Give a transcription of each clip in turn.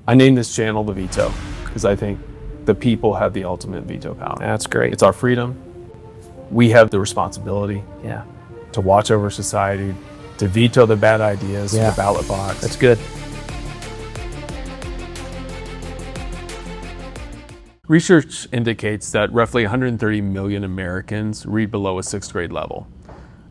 I named this channel The Veto because I think the people have the ultimate veto power. That's great. It's our freedom. We have the responsibility Yeah. to watch over society, to veto the bad ideas in the ballot box. That's good. Research indicates that roughly 130 million Americans read below a 6th grade level.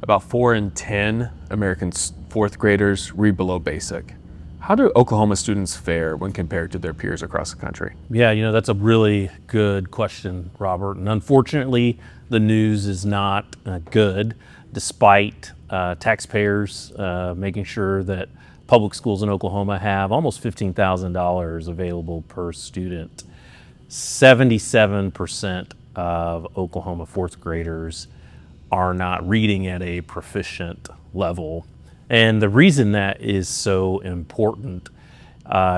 About 4 in 10 American 4th graders read below basic. How do Oklahoma students fare when compared to their peers across the country? Yeah, that's a really good question, Robert. And unfortunately, the news is not good, despite taxpayers making sure that public schools in Oklahoma have almost $15,000 available per student. 77% of Oklahoma 4th graders are not reading at a proficient level. And the reason that is so important,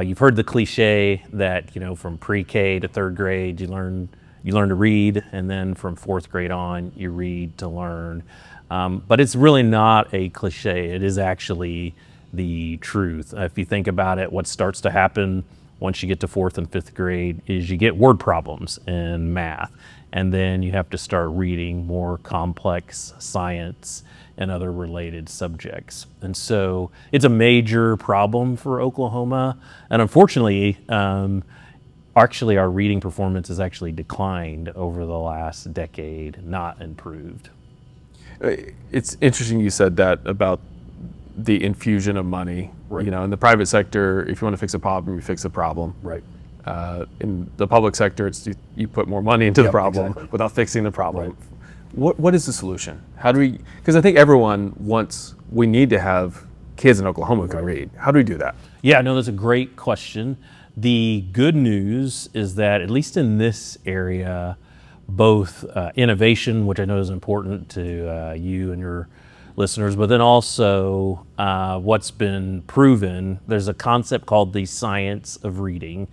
you've heard the cliche that, from pre-K to 3rd grade, you learn to read, and then from 4th grade on, you read to learn. But it's really not a cliche. It is actually the truth. If you think about it, what starts to happen once you get to 4th and 5th grade is you get word problems in math, and then you have to start reading more complex science and other related subjects. And so it's a major problem for Oklahoma. And unfortunately, actually our reading performance has actually declined over the last decade, not improved. It's interesting you said that about the infusion of money. Right. In the private sector, if you want to fix a problem, you fix the problem. Right. In the public sector, it's you put more money into the problem exactly. without fixing the problem. Right. What is the solution? How do we, because I think everyone we need to have kids in Oklahoma who can read. How do we do that? Yeah, no, that's a great question. The good news is that, at least in this area, both innovation, which I know is important to you and your listeners, but then also what's been proven, there's a concept called the science of reading,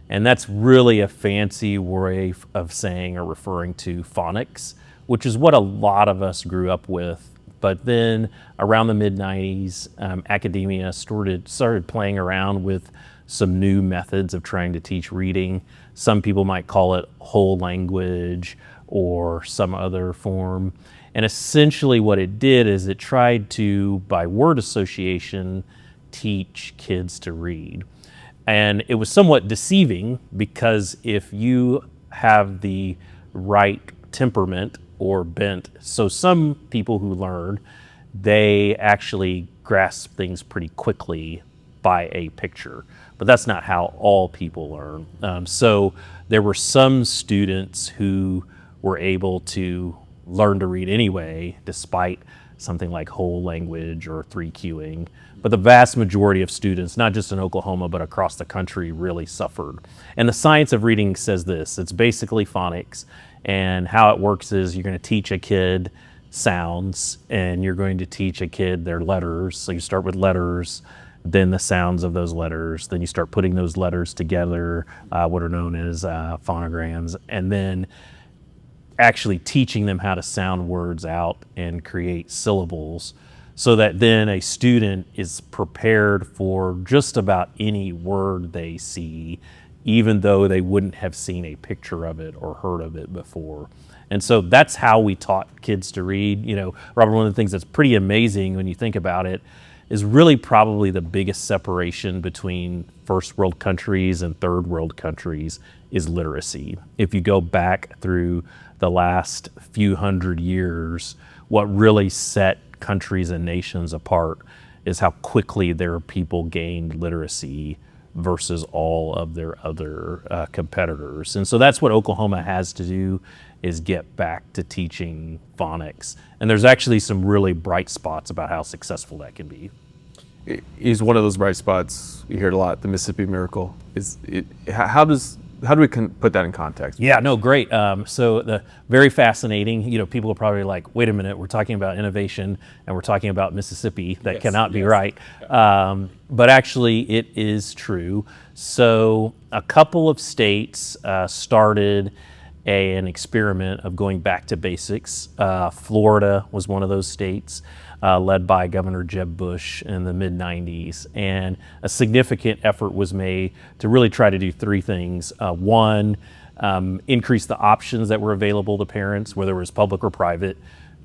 and that's really a fancy way of saying or referring to phonics, which is what a lot of us grew up with. But then around the mid-90s, academia started playing around with some new methods of trying to teach reading. Some people might call it whole language or some other form. And essentially what it did is it tried to, by word association, teach kids to read. And it was somewhat deceiving, because if you have the right temperament or bent, so some people who learn, they actually grasp things pretty quickly by a picture. But that's not how all people learn. So there were some students who were able to learn to read anyway, despite something like whole language or 3Qing. But the vast majority of students, not just in Oklahoma, but across the country, really suffered. And the science of reading says this: it's basically phonics. And how it works is you're going to teach a kid sounds, and you're going to teach a kid their letters. So you start with letters, then the sounds of those letters, then you start putting those letters together, what are known as phonograms, and then actually teaching them how to sound words out and create syllables, so that then a student is prepared for just about any word they see, even though they wouldn't have seen a picture of it or heard of it before. And so that's how we taught kids to read. Robert, one of the things that's pretty amazing when you think about it is really probably the biggest separation between first world countries and third world countries is literacy. If you go back through the last few hundred years, what really set countries and nations apart is how quickly their people gained literacy versus all of their other competitors. And so that's what Oklahoma has to do, is get back to teaching phonics. And there's actually some really bright spots about how successful that can be. Is one of those bright spots, you hear it a lot, the Mississippi Miracle. How do we put that in context? Yeah, no, great. So very fascinating. People are probably like, wait a minute, we're talking about innovation and we're talking about Mississippi. That cannot be right. But actually it is true. So a couple of states started an experiment of going back to basics. Florida was one of those states, led by Governor Jeb Bush in the mid-90s. And a significant effort was made to really try to do three things. One, increase the options that were available to parents, whether it was public or private.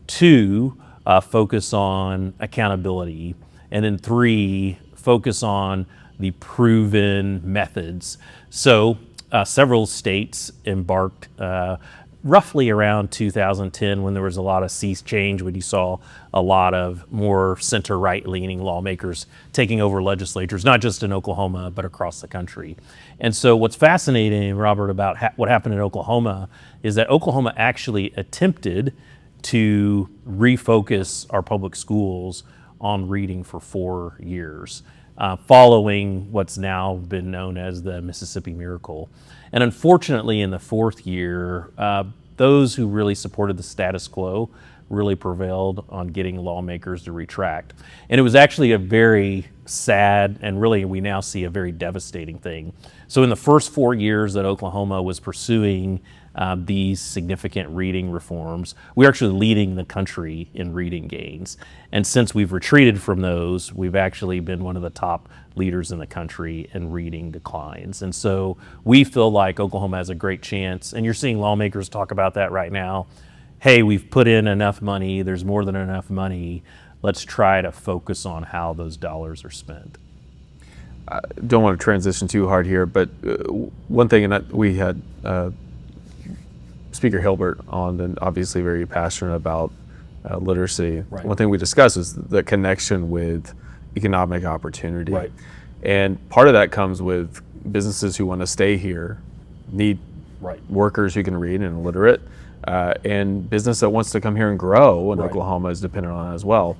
Two, focus on accountability. And then three, focus on the proven methods. So several states embarked roughly around 2010 when there was a lot of sea change, when you saw a lot of more center-right leaning lawmakers taking over legislatures, not just in Oklahoma, but across the country. And so what's fascinating, Robert, about what happened in Oklahoma is that Oklahoma actually attempted to refocus our public schools on reading for 4 years, following what's now been known as the Mississippi Miracle. And unfortunately, in the fourth year, those who really supported the status quo really prevailed on getting lawmakers to retract. And it was actually a very sad, and really we now see a very devastating thing. So in the first 4 years that Oklahoma was pursuing these significant reading reforms, we're actually leading the country in reading gains. And since we've retreated from those, we've actually been one of the top leaders in the country in reading declines. And so we feel like Oklahoma has a great chance, and you're seeing lawmakers talk about that right now. Hey, we've put in enough money, there's more than enough money, let's try to focus on how those dollars are spent. I don't want to transition too hard here, but one thing, and we had Speaker Hilbert on, and obviously very passionate about literacy. Right. One thing we discussed is the connection with economic opportunity. Right. And part of that comes with businesses who want to stay here, need workers who can read and are literate, and business that wants to come here and grow, and Oklahoma is dependent on that as well.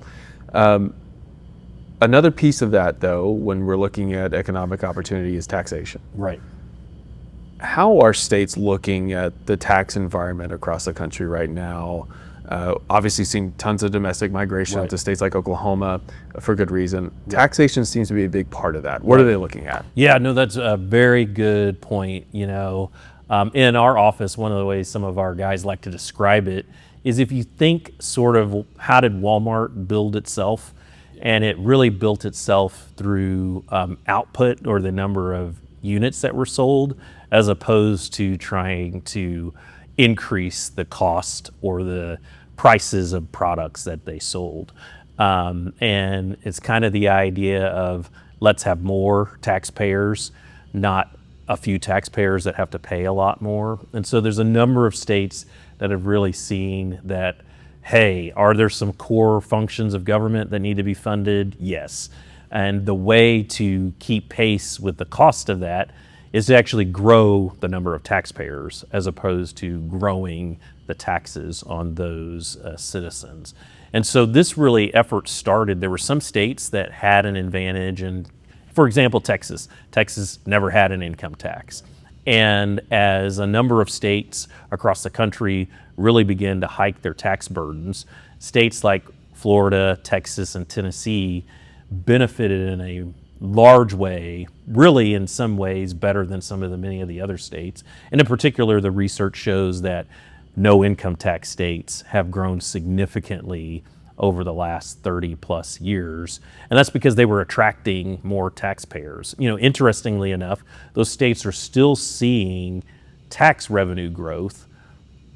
Another piece of that, though, when we're looking at economic opportunity, is taxation. Right. How are states looking at the tax environment across the country right now? Obviously seeing tons of domestic migration to states like Oklahoma for good reason. Taxation seems to be a big part of that. What are they looking at? Yeah, no, that's a very good point. You know, in our office, one of the ways some of our guys like to describe it is if you think sort of how did Walmart build itself, and it really built itself through output, or the number of units that were sold, as opposed to trying to increase the cost or the prices of products that they sold. And it's kind of the idea of let's have more taxpayers, not a few taxpayers that have to pay a lot more. And so there's a number of states that have really seen that, hey, are there some core functions of government that need to be funded? Yes. And the way to keep pace with the cost of that is to actually grow the number of taxpayers as opposed to growing the taxes on those citizens. And so this really effort started. There were some states that had an advantage, and for example, Texas. Texas never had an income tax. And as a number of states across the country really began to hike their tax burdens, states like Florida, Texas, and Tennessee benefited in a large way, really in some ways better than many of the other states. And in particular, the research shows that no income tax states have grown significantly over the last 30 plus years. And that's because they were attracting more taxpayers. You know, interestingly enough, those states are still seeing tax revenue growth.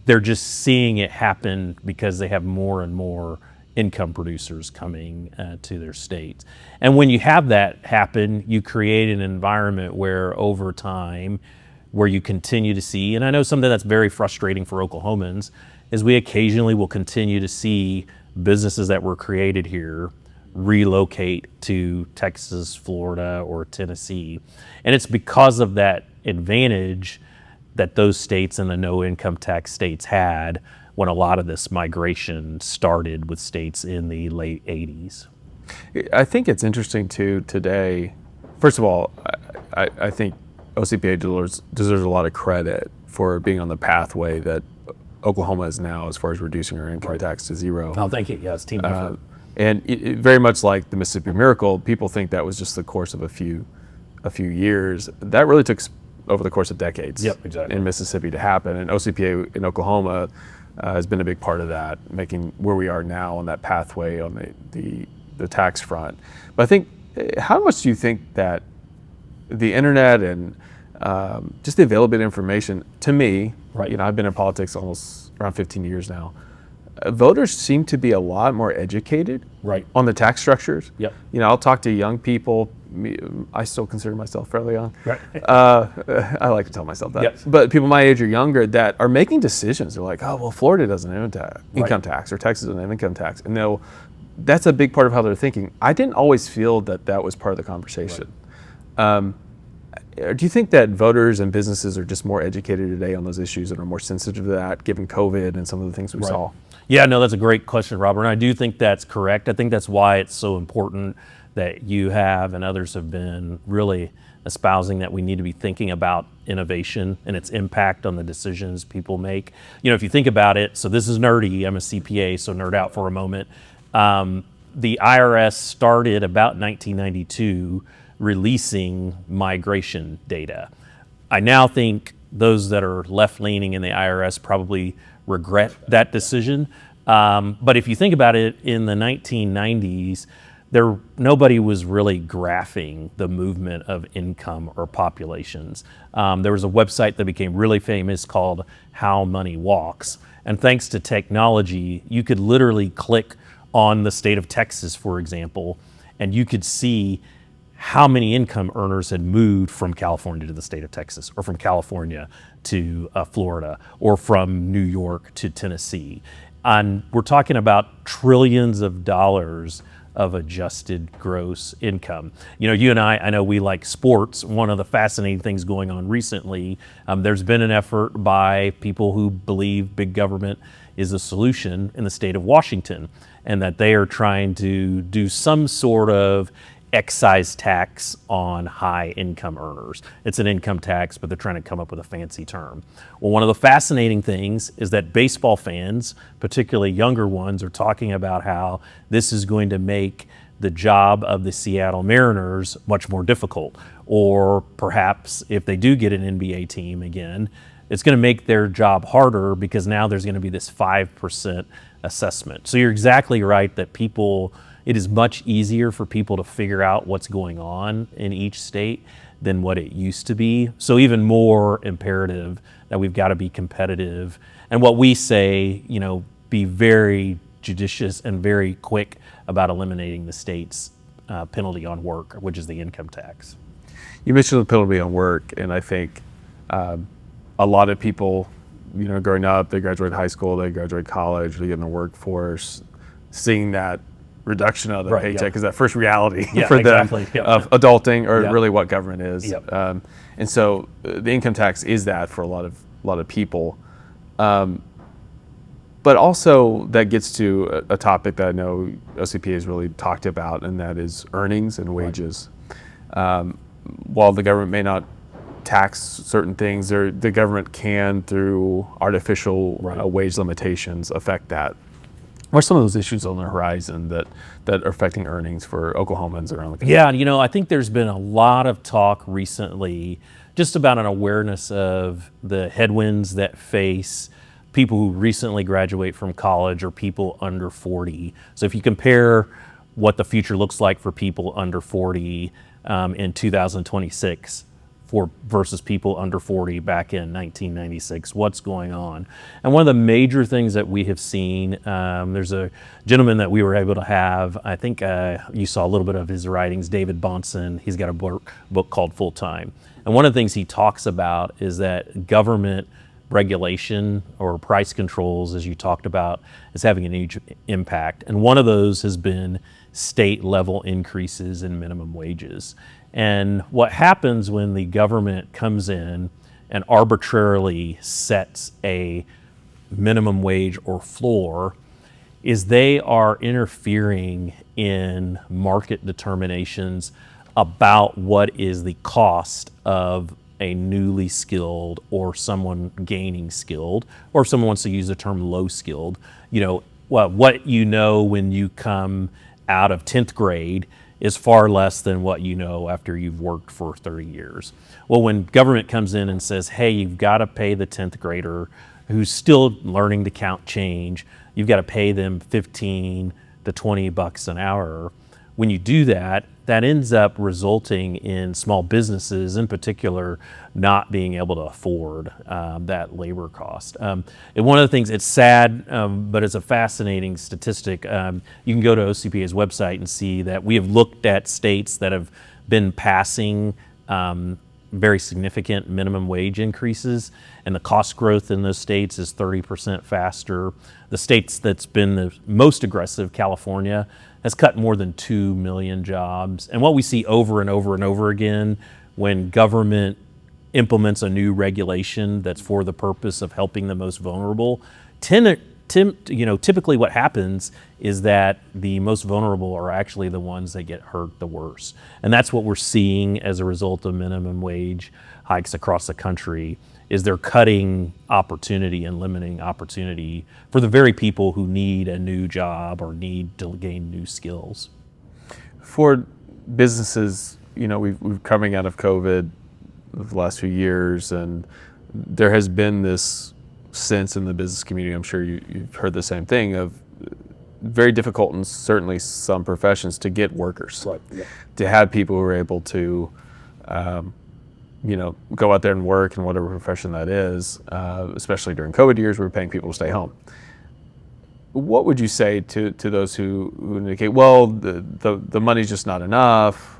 They're just seeing it happen because they have more and more income producers coming to their states. And when you have that happen, you create an environment where over time, where you continue to see, and I know something that's very frustrating for Oklahomans, is we occasionally will continue to see businesses that were created here relocate to Texas, Florida, or Tennessee. And it's because of that advantage that those states and the no income tax states had when a lot of this migration started with states in the late 80s. I think it's interesting too today. First of all, I think OCPA deserves a lot of credit for being on the pathway that Oklahoma is now as far as reducing our income tax to zero. Oh, thank you. Yeah, it's team effort. And it, very much like the Mississippi Miracle, people think that was just the course of a few years. That really took over the course of decades Yep, exactly. in Mississippi to happen. And OCPA in Oklahoma has been a big part of that, making where we are now on that pathway on the tax front. But I think, how much do you think that the internet and just the availability of information, to me, Right. I've been in politics almost around 15 years now. Voters seem to be a lot more educated Right. on the tax structures. Yep. I'll talk to young people. I still consider myself fairly young. Right. I like to tell myself that. Yep. But people my age or younger that are making decisions. They're like, oh, well, Florida doesn't have income tax, or Texas doesn't have income tax. And that's a big part of how they're thinking. I didn't always feel that was part of the conversation. Right. Do you think that voters and businesses are just more educated today on those issues and are more sensitive to that, given COVID and some of the things we saw? Yeah, no, that's a great question, Robert. And I do think that's correct. I think that's why it's so important that you have and others have been really espousing that we need to be thinking about innovation and its impact on the decisions people make. If you think about it, so this is nerdy. I'm a CPA, so nerd out for a moment. The IRS started about 1992 releasing migration data. I now think those that are left-leaning in the IRS probably regret that decision. But if you think about it, in the 1990s, nobody was really graphing the movement of income or populations. There was a website that became really famous called How Money Walks. And thanks to technology, you could literally click on the state of Texas, for example, and you could see how many income earners had moved from California to the state of Texas, or from California to Florida, or from New York to Tennessee. And we're talking about trillions of dollars of adjusted gross income. You and I know we like sports. One of the fascinating things going on recently, there's been an effort by people who believe big government is a solution in the state of Washington, and that they are trying to do some sort of excise tax on high income earners. It's an income tax, but they're trying to come up with a fancy term. Well, one of the fascinating things is that baseball fans, particularly younger ones, are talking about how this is going to make the job of the Seattle Mariners much more difficult. Or perhaps if they do get an NBA team again, it's going to make their job harder because now there's going to be this 5% assessment. So you're exactly right that it is much easier for people to figure out what's going on in each state than what it used to be. So even more imperative that we've got to be competitive. And what we say, be very judicious and very quick about eliminating the state's penalty on work, which is the income tax. You mentioned the penalty on work, and I think a lot of people, growing up, they graduate high school, they graduate college, they get in the workforce, seeing that reduction of the paycheck is that first reality for them of adulting, or really what government is. And so the income tax is that for a lot of people. But also that gets to a topic that I know OCPA has really talked about, and that is earnings and wages. While the government may not tax certain things, the government can, through artificial wage limitations, affect that. What are some of those issues on the horizon that are affecting earnings for Oklahomans around the country? Yeah, I think there's been a lot of talk recently just about an awareness of the headwinds that face people who recently graduate from college or people under 40. So if you compare what the future looks like for people under 40 in 2026 versus people under 40 back in 1996, what's going on? And one of the major things that we have seen, there's a gentleman that we were able to have, I think you saw a little bit of his writings, David Bonson. He's got a book called Full Time. And one of the things he talks about is that government regulation or price controls, as you talked about, is having a huge impact. And one of those has been state level increases in minimum wages. And what happens when the government comes in and arbitrarily sets a minimum wage or floor is they are interfering in market determinations about what is the cost of a newly skilled or someone gaining skilled, or if someone wants to use the term low skilled, what when you come out of 10th grade is far less than what you know after you've worked for 30 years. Well, when government comes in and says, hey, you've got to pay the 10th grader who's still learning to count change, you've got to pay them 15 to 20 bucks an hour. When you do that, that ends up resulting in small businesses in particular not being able to afford that labor cost. And one of the things, it's sad, but it's a fascinating statistic. You can go to OCPA's website and see that we have looked at states that have been passing very significant minimum wage increases, and the cost growth in those states is 30% faster. The states that's been the most aggressive, California, has cut more than 2 million jobs. And what we see over and over and over again when government implements a new regulation that's for the purpose of helping the most vulnerable, typically what happens is that the most vulnerable are actually the ones that get hurt the worst. And that's what we're seeing as a result of minimum wage hikes across the country, is they're cutting opportunity and limiting opportunity for the very people who need a new job or need to gain new skills. For businesses, we've coming out of COVID the last few years, and there has been this sense in the business community, I'm sure you've heard the same thing, of very difficult in certainly some professions to get workers. Right. Yeah. To have people who are able to go out there and work in whatever profession that is, especially during COVID years, we were paying people to stay home. What would you say to those who indicate, well, the money's just not enough,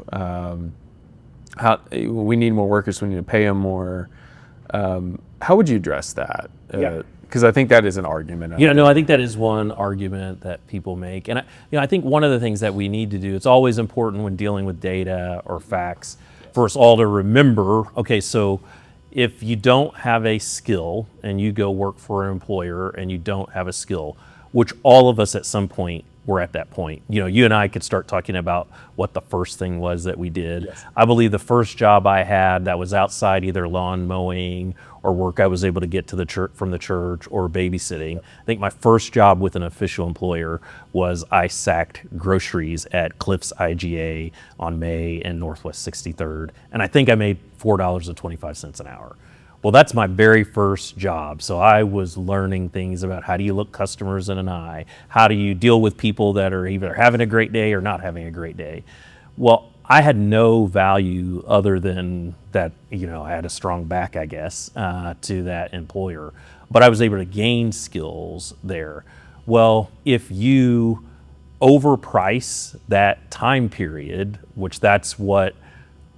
we need more workers, we need to pay them more? How would you address that? Yeah. Because I think that is an argument. I think that is one argument that people make. And I think one of the things that we need to do, it's always important when dealing with data or facts for us all to remember, okay, so if you don't have a skill and you go work for an employer and you don't have a skill, which all of us at some point were at that point. You and I could start talking about what the first thing was that we did. Yes. I believe the first job I had that was outside either lawn mowing or work I was able to get to the church from the church or babysitting. I think my first job with an official employer was I sacked groceries at Cliff's IGA on May and Northwest 63rd, and I think I made $4.25 an hour. Well, that's my very first job. So I was learning things about how do you look customers in an eye? How do you deal with people that are either having a great day or not having a great day? Well, I had no value other than that, I had a strong back, I guess, to that employer. But I was able to gain skills there. Well, if you overprice that time period, which that's what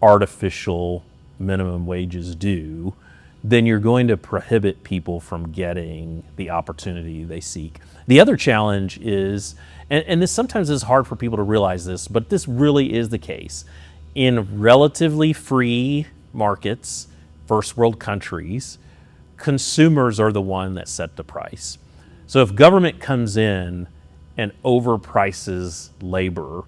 artificial minimum wages do, then you're going to prohibit people from getting the opportunity they seek. The other challenge is, and this sometimes is hard for people to realize this, but this really is the case. In relatively free markets, first world countries, consumers are the one that set the price. So if government comes in and overprices labor,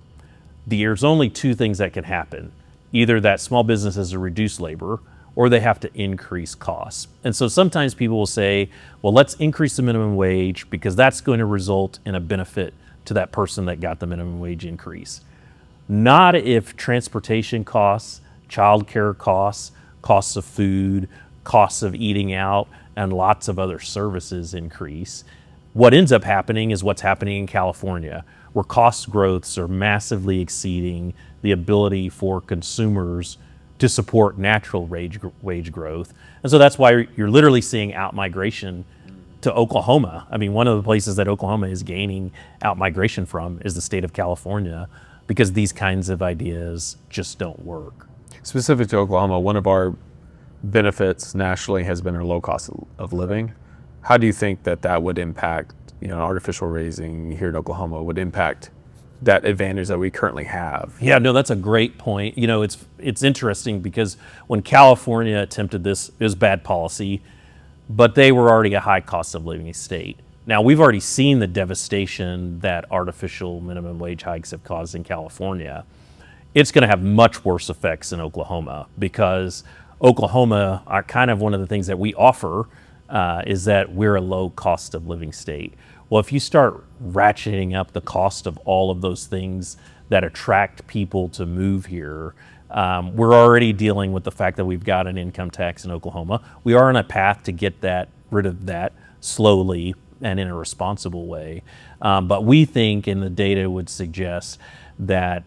there's only two things that can happen. Either that small businesses will reduce labor, or they have to increase costs. And so sometimes people will say, well, let's increase the minimum wage because that's going to result in a benefit to that person that got the minimum wage increase. Not if transportation costs, childcare costs, costs of food, costs of eating out, and lots of other services increase. What ends up happening is what's happening in California, where cost growths are massively exceeding the ability for consumers to support natural wage growth. And so that's why you're literally seeing out-migration to Oklahoma. I mean, one of the places that Oklahoma is gaining out-migration from is the state of California, because these kinds of ideas just don't work. Specific to Oklahoma, one of our benefits nationally has been our low cost of living. How do you think that would impact, artificial raising here in Oklahoma would impact that advantage that we currently have? Yeah, no, that's a great point. It's interesting because when California attempted this, it was bad policy, but they were already a high cost of living state. Now, we've already seen the devastation that artificial minimum wage hikes have caused in California. It's going to have much worse effects in Oklahoma because Oklahoma, are kind of one of the things that we offer is that we're a low cost of living state. Well, if you start ratcheting up the cost of all of those things that attract people to move here, We're already dealing with the fact that we've got an income tax in Oklahoma. We are on a path to get rid of that slowly and in a responsible way. But we think, and the data would suggest, that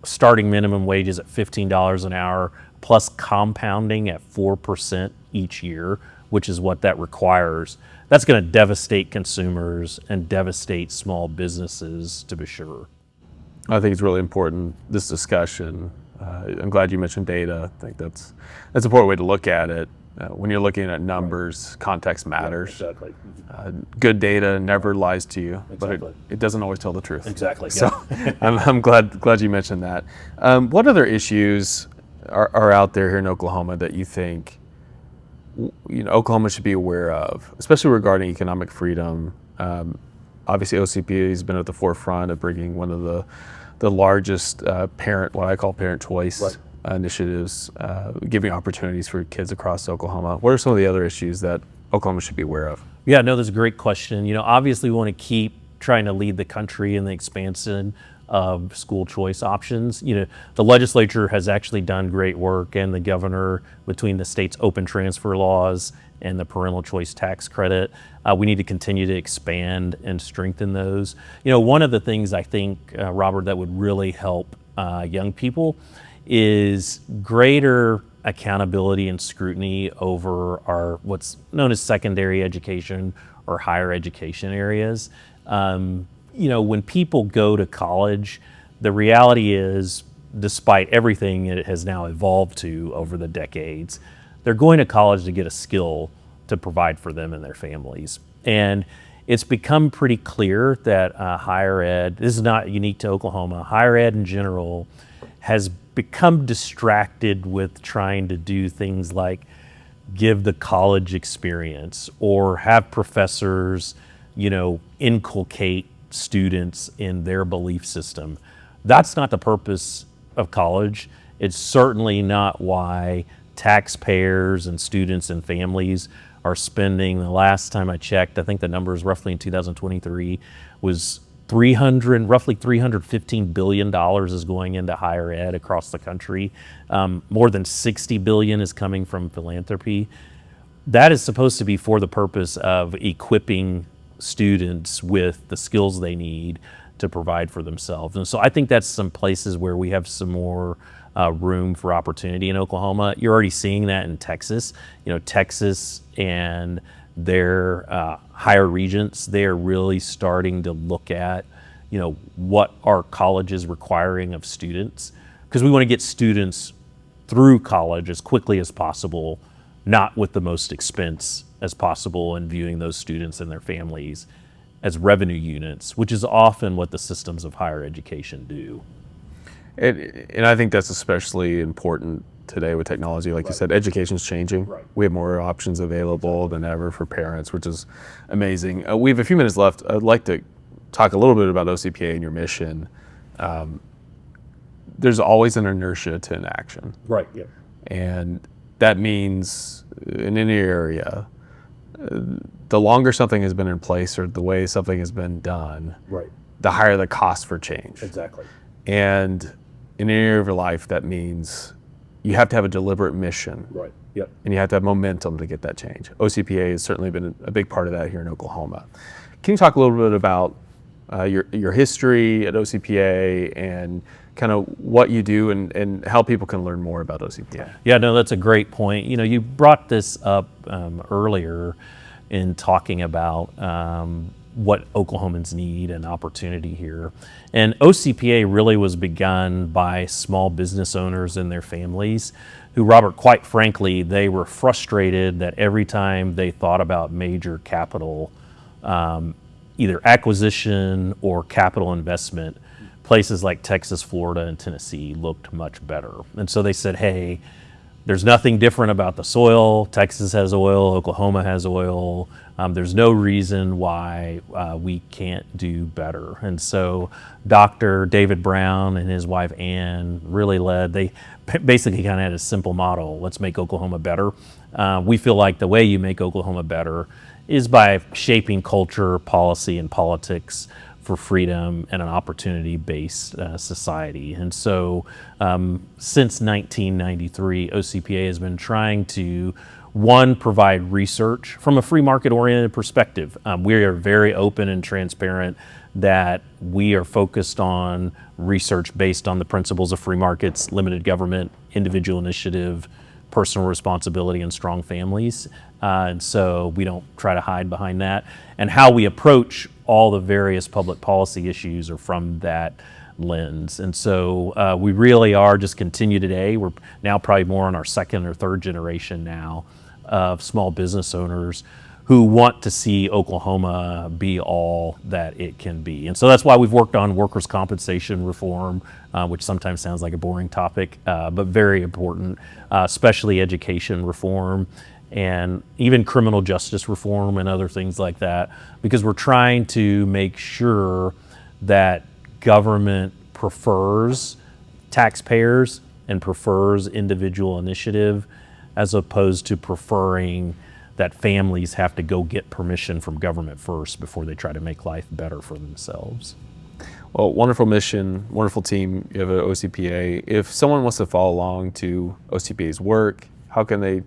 starting minimum wages at $15 an hour plus compounding at 4% each year, which is what that requires, that's going to devastate consumers and devastate small businesses, to be sure. I think it's really important, this discussion. I'm glad you mentioned data. I think that's an important way to look at it. When you're looking at numbers, context matters. Yeah, exactly. Good data never lies to you, Exactly. but it doesn't always tell the truth. Exactly. So I'm glad you mentioned that. What other issues are out there here in Oklahoma that you think Oklahoma should be aware of, especially regarding economic freedom? Obviously, OCPA has been at the forefront of bringing one of the largest what I call parent choice initiatives, giving opportunities for kids across Oklahoma. What are some of the other issues that Oklahoma should be aware of? Yeah, no, that's a great question. Obviously we want to keep trying to lead the country in the expansion of school choice options. The legislature has actually done great work, and the governor, between the state's open transfer laws and the parental choice tax credit. We need to continue to expand and strengthen those. One of the things I think, Robert, that would really help young people is greater accountability and scrutiny over our what's known as secondary education or higher education areas. When people go to college, the reality is, despite everything it has now evolved to over the decades, they're going to college to get a skill to provide for them and their families. And it's become pretty clear that higher ed, this is not unique to Oklahoma, higher ed in general has become distracted with trying to do things like give the college experience or have professors, inculcate students in their belief system. That's not the purpose of college. It's certainly not why taxpayers and students and families are spending, the last time I checked, I think the numbers roughly in 2023 was roughly $315 billion is going into higher ed across the country. More than $60 billion is coming from philanthropy. That is supposed to be for the purpose of equipping students with the skills they need to provide for themselves. And so I think that's some places where we have some more room for opportunity in Oklahoma. You're already seeing that in Texas. Texas and their higher regents, they are really starting to look at, what are colleges requiring of students? Because we want to get students through college as quickly as possible, not with the most expense as possible, and viewing those students and their families as revenue units, which is often what the systems of higher education do. And I think that's especially important today with technology. Like you said, education's changing. Right. We have more options available than ever for parents, which is amazing. We have a few minutes left. I'd like to talk a little bit about OCPA and your mission. There's always an inertia to inaction. Right, yeah. And that means in any area, the longer something has been in place or the way something has been done, Right. the higher the cost for change. Exactly. And in any area of your life, that means you have to have a deliberate mission. Right. Yep. And you have to have momentum to get that change. OCPA has certainly been a big part of that here in Oklahoma. Can you talk a little bit about your history at OCPA and kind of what you do and how people can learn more about OCPA? Yeah, no, that's a great point. You brought this up earlier in talking about what Oklahomans need and opportunity here. And OCPA really was begun by small business owners and their families who, Robert, quite frankly, they were frustrated that every time they thought about major capital, either acquisition or capital investment, places like Texas, Florida, and Tennessee looked much better. And so they said, hey, there's nothing different about the soil. Texas has oil, Oklahoma has oil. There's no reason why we can't do better. And so Dr. David Brown and his wife Ann really led. They basically kind of had a simple model: let's make Oklahoma better. We feel like the way you make Oklahoma better is by shaping culture, policy, and politics for freedom and an opportunity-based society. And so since 1993, OCPA has been trying to, one, provide research from a free market-oriented perspective. We are very open and transparent that we are focused on research based on the principles of free markets, limited government, individual initiative, personal responsibility, and strong families. And so we don't try to hide behind that. And how we approach all the various public policy issues are from that lens. And so we really are just continue today. We're now probably more on our second or third generation now of small business owners who want to see Oklahoma be all that it can be. And so that's why we've worked on workers' compensation reform, which sometimes sounds like a boring topic, but very important, especially education reform and even criminal justice reform and other things like that, because we're trying to make sure that government prefers taxpayers and prefers individual initiative as opposed to preferring that families have to go get permission from government first before they try to make life better for themselves. Well, wonderful mission, wonderful team you have at OCPA. If someone wants to follow along to OCPA's work, how can they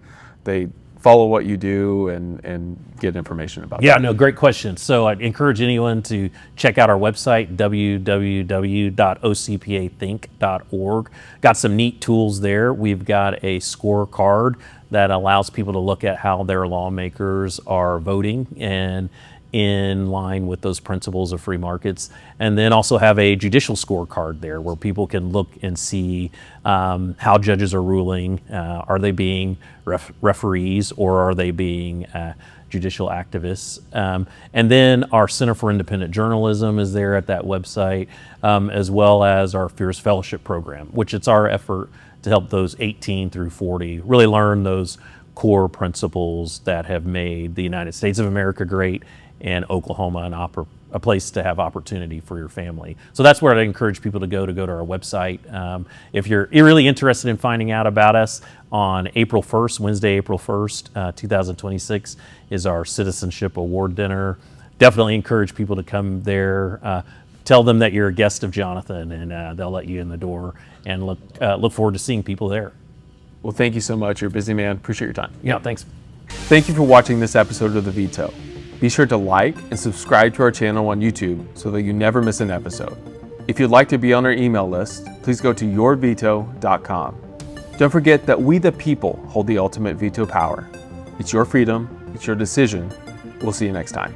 follow what you do and get information about Yeah, that? no, great question. So I'd encourage anyone to check out our website, www.ocpathink.org. Got some neat tools there. We've got a scorecard that allows people to look at how their lawmakers are voting and in line with those principles of free markets. And then also have a judicial scorecard there where people can look and see how judges are ruling. Are they being referees or are they being judicial activists? And then our Center for Independent Journalism is there at that website, as well as our Fierce Fellowship Program, which it's our effort to help those 18 through 40 really learn those core principles that have made the United States of America great and Oklahoma a place to have opportunity for your family. So that's where I'd encourage people to go to our website. If you're really interested in finding out about us, on April 1st, Wednesday, April 1st, 2026 is our Citizenship Award Dinner. Definitely encourage people to come there. Tell them that you're a guest of Jonathan and they'll let you in the door, and look forward to seeing people there. Well, thank you so much. You're a busy man. Appreciate your time. Yeah, thanks. Thank you for watching this episode of The Veto. Be sure to like and subscribe to our channel on YouTube so that you never miss an episode. If you'd like to be on our email list, please go to yourveto.com. Don't forget that we the people hold the ultimate veto power. It's your freedom, it's your decision. We'll see you next time.